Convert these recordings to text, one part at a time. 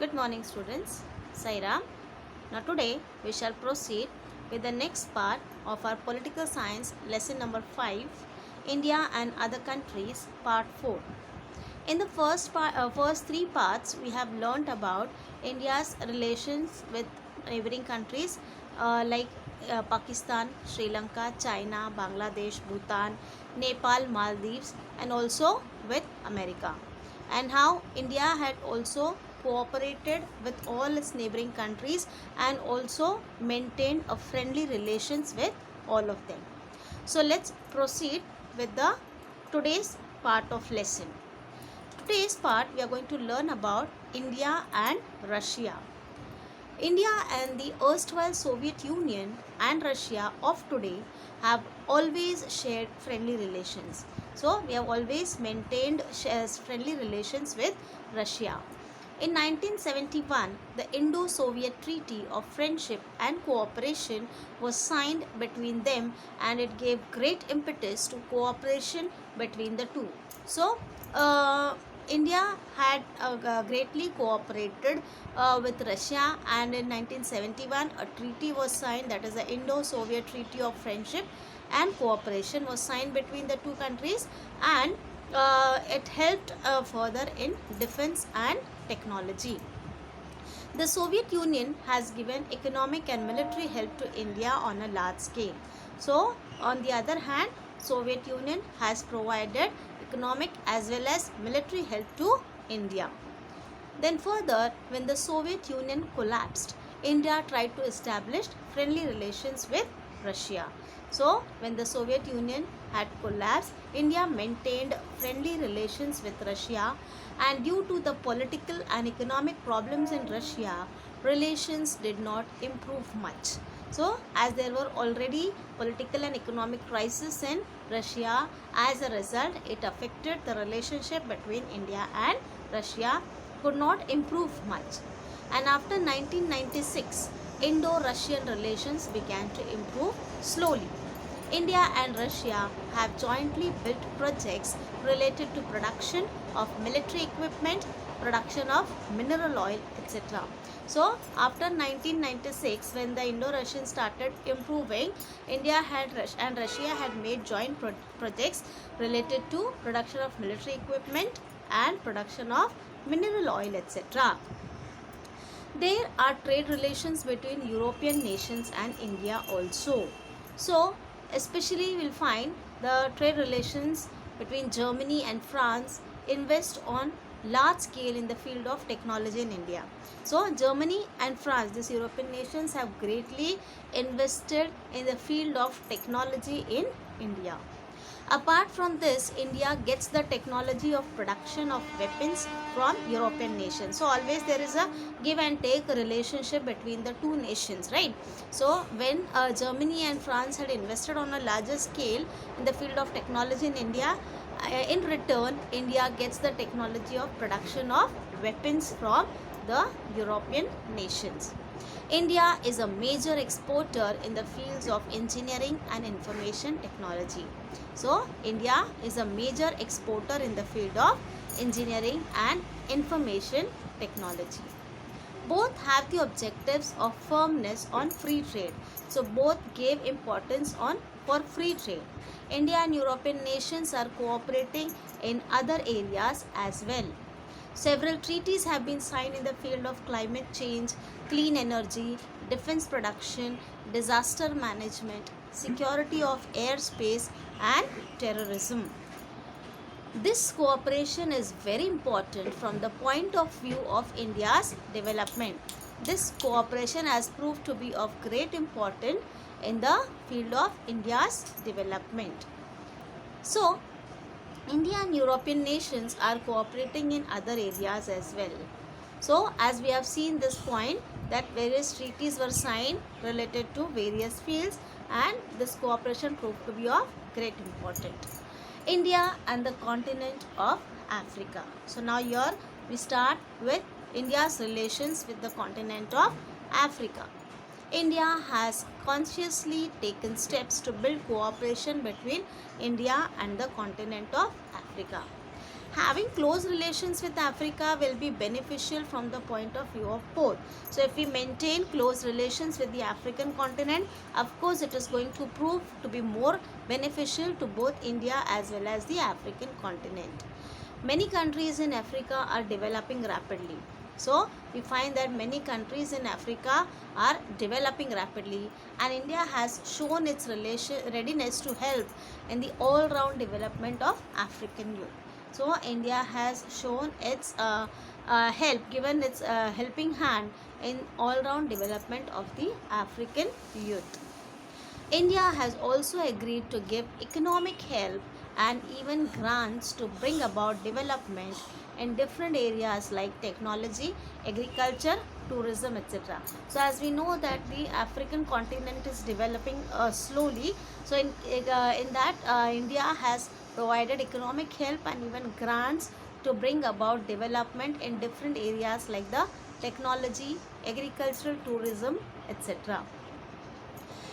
Good morning, students. Sairam. Now, today we shall proceed with the next part of our political science lesson number 5, India and other countries, part 4. In the first three parts, we have learnt about India's relations with neighboring countries like Pakistan, Sri Lanka, China, Bangladesh, Bhutan, Nepal, Maldives, and also with America, and how India had also cooperated with all its neighboring countries and also maintained a friendly relations with all of them. So let's proceed with the today's part of lesson. Today's part we are going to learn about India and Russia. India and the erstwhile Soviet Union and Russia of today have always shared friendly relations. So we have always maintained friendly relations with Russia. In 1971, the Indo-Soviet Treaty of Friendship and Cooperation was signed between them, and it gave great impetus to cooperation between the two. So, India had greatly cooperated with Russia, and in 1971 a treaty was signed, that is the Indo-Soviet Treaty of Friendship and Cooperation was signed between the two countries, and it helped further in defense and technology. The Soviet Union has given economic and military help to India on a large scale. So, on the other hand, Soviet Union has provided economic as well as military help to India. Then further, when the Soviet Union collapsed, India tried to establish friendly relations with Russia. So, when the Soviet Union had collapsed, India maintained friendly relations with Russia, and due to the political and economic problems in Russia, relations did not improve much. So, as there were already political and economic crisis in Russia, as a result, it affected the relationship between India and Russia could not improve much. And after 1996, Indo-Russian relations began to improve slowly. India and Russia have jointly built projects related to production of military equipment, production of mineral oil, etc. So, after 1996, when the Indo-Russian started improving, India and Russia had made joint projects related to production of military equipment and production of mineral oil, etc. There are trade relations between European nations and India also. So, especially we'll find the trade relations between Germany and France invest on large scale in the field of technology in India. So, Germany and France, these European nations, have greatly invested in the field of technology in India. Apart from this, India gets the technology of production of weapons from European nations. So always there is a give and take relationship between the two nations, right? So when Germany and France had invested on a larger scale in the field of technology in India, in return, India gets the technology of production of weapons from the European nations. India is a major exporter in the fields of engineering and information technology. So, India is a major exporter in the field of engineering and information technology. Both have the objectives of firmness on free trade. So, both gave importance on for free trade. India and European nations are cooperating in other areas as well. Several treaties have been signed in the field of climate change, clean energy, defense production, disaster management, security of airspace, and terrorism. This cooperation is very important from the point of view of India's development. This cooperation has proved to be of great importance in the field of India's development. So, India and European nations are cooperating in other areas as well. So, as we have seen this point, that various treaties were signed related to various fields, and this cooperation proved to be of great importance. India and the continent of Africa. So, now here we start with India's relations with the continent of Africa. India has consciously taken steps to build cooperation between India and the continent of Africa. Having close relations with Africa will be beneficial from the point of view of both. So if we maintain close relations with the African continent, of course it is going to prove to be more beneficial to both India as well as the African continent. Many countries in Africa are developing rapidly. So we find that many countries in Africa are developing rapidly, and India has shown its readiness to help in the all-round development of African youth. So India has shown its given its helping hand in all-round development of the African youth. India has also agreed to give economic help and even grants to bring about development in different areas like technology, agriculture, tourism, etc. So as we know that the African continent is developing slowly, so in that India has provided economic help and even grants to bring about development in different areas like the technology, agricultural, tourism, etc.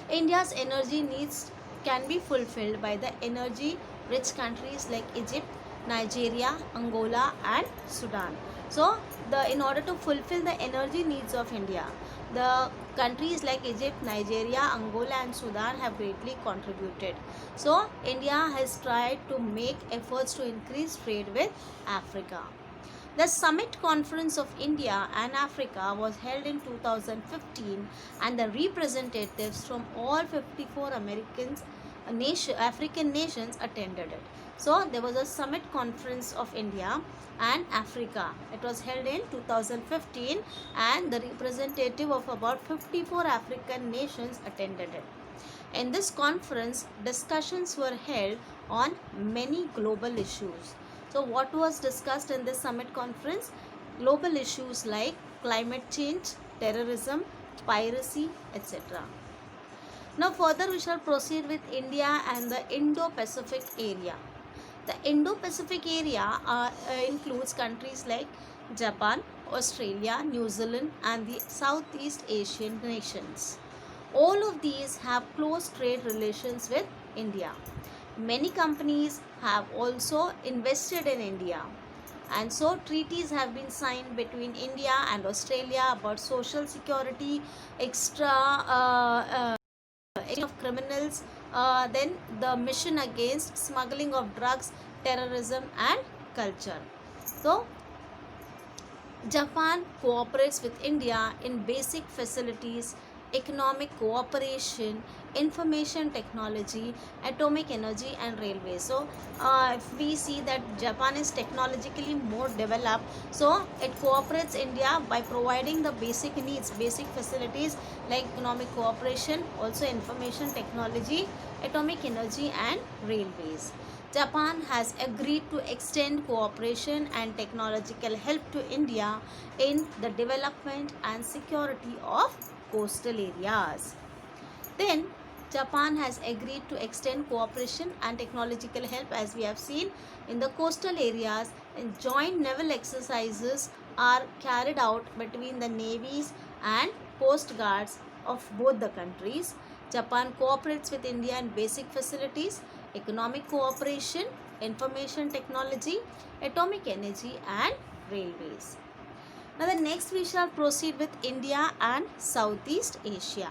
India's energy needs can be fulfilled by the energy rich countries like Egypt, Nigeria, Angola and Sudan. So in order to fulfill the energy needs of India, the countries like Egypt, Nigeria, Angola and Sudan have greatly contributed. So India has tried to make efforts to increase trade with Africa. The Summit Conference of India and Africa was held in 2015, and the representatives from all 54 African nations attended it. So there was a Summit Conference of India and Africa. It was held in 2015, and the representative of about 54 African nations attended it. In this conference, discussions were held on many global issues. So what was discussed in this summit conference? Global issues like climate change, terrorism, piracy, etc. Now further we shall proceed with India and the Indo-Pacific area. The Indo-Pacific area includes countries like Japan, Australia, New Zealand and the Southeast Asian nations. All of these have close trade relations with India. Many companies have also invested in India, and so treaties have been signed between India and Australia about social security, extra of criminals, then the mission against smuggling of drugs, terrorism and culture. So Japan cooperates with India in basic facilities, economic cooperation, information technology, atomic energy and railways. So if we see that Japan is technologically more developed, so it cooperates India by providing the basic needs, basic facilities like economic cooperation, also information technology, atomic energy and railways. Japan has agreed to extend cooperation and technological help to India in the development and security of coastal areas. Then Japan has agreed to extend cooperation and technological help, as we have seen, in the coastal areas, and joint naval exercises are carried out between the navies and coast guards of both the countries. Japan cooperates with India in basic facilities, economic cooperation, information technology, atomic energy and railways. Now the next we shall proceed with India and Southeast Asia.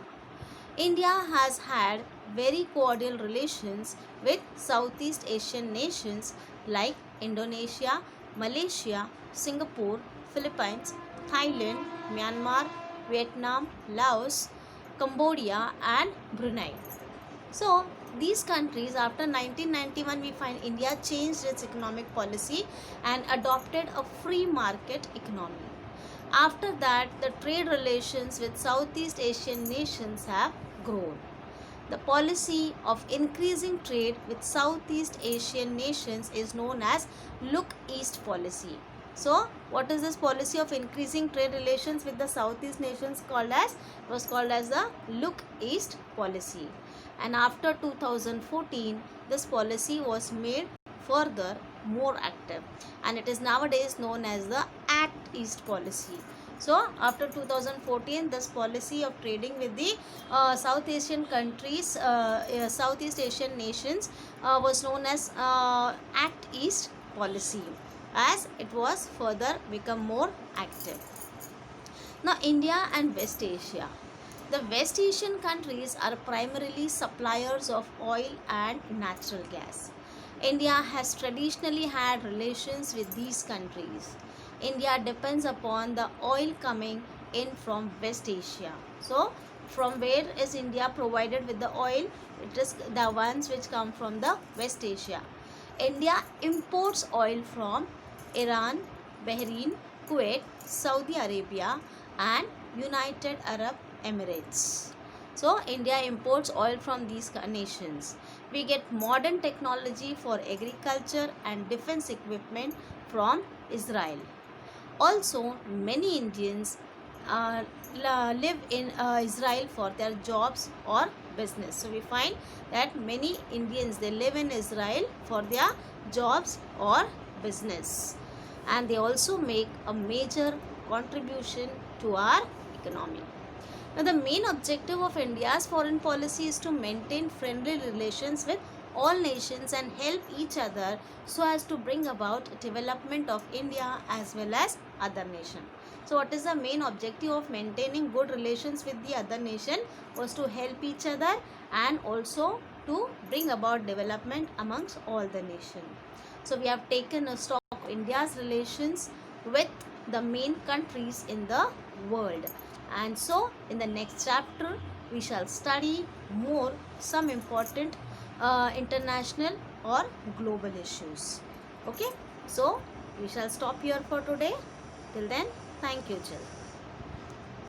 India has had very cordial relations with Southeast Asian nations like Indonesia, Malaysia, Singapore, Philippines, Thailand, Myanmar, Vietnam, Laos, Cambodia and Brunei. So these countries, after 1991, we find India changed its economic policy and adopted a free market economy. After that, the trade relations with Southeast Asian nations have grown. The policy of increasing trade with Southeast Asian nations is known as Look East policy. So, what is this policy of increasing trade relations with the Southeast nations called as? It was called as the Look East policy. And after 2014, this policy was made further more active, and it is nowadays known as the Act East policy. So after 2014, this policy of trading with the South Asian countries, Southeast Asian nations was known as Act East policy. as it was further become more active. Now, India and West Asia. The West Asian countries are primarily suppliers of oil and natural gas. India has traditionally had relations with these countries. India depends upon the oil coming in from West Asia. So, from where is India provided with the oil? It is the ones which come from the West Asia. India imports oil from Iran, Bahrain, Kuwait, Saudi Arabia, and United Arab Emirates. So, India imports oil from these nations. We get modern technology for agriculture and defense equipment from Israel. Also, many Indians live in Israel for their jobs or business. So we find that many Indians, they live in Israel for their jobs or business, and they also make a major contribution to our economy. Now, the main objective of India's foreign policy is to maintain friendly relations with all nations and help each other so as to bring about development of India as well as other nations. So, what is the main objective of maintaining good relations with the other nation? Was to help each other and also to bring about development amongst all the nations. So, we have taken a stock of India's relations with the main countries in the world. And so, in the next chapter, we shall study more some important international or global issues. Okay, so we shall stop here for today. Till then, thank you, children.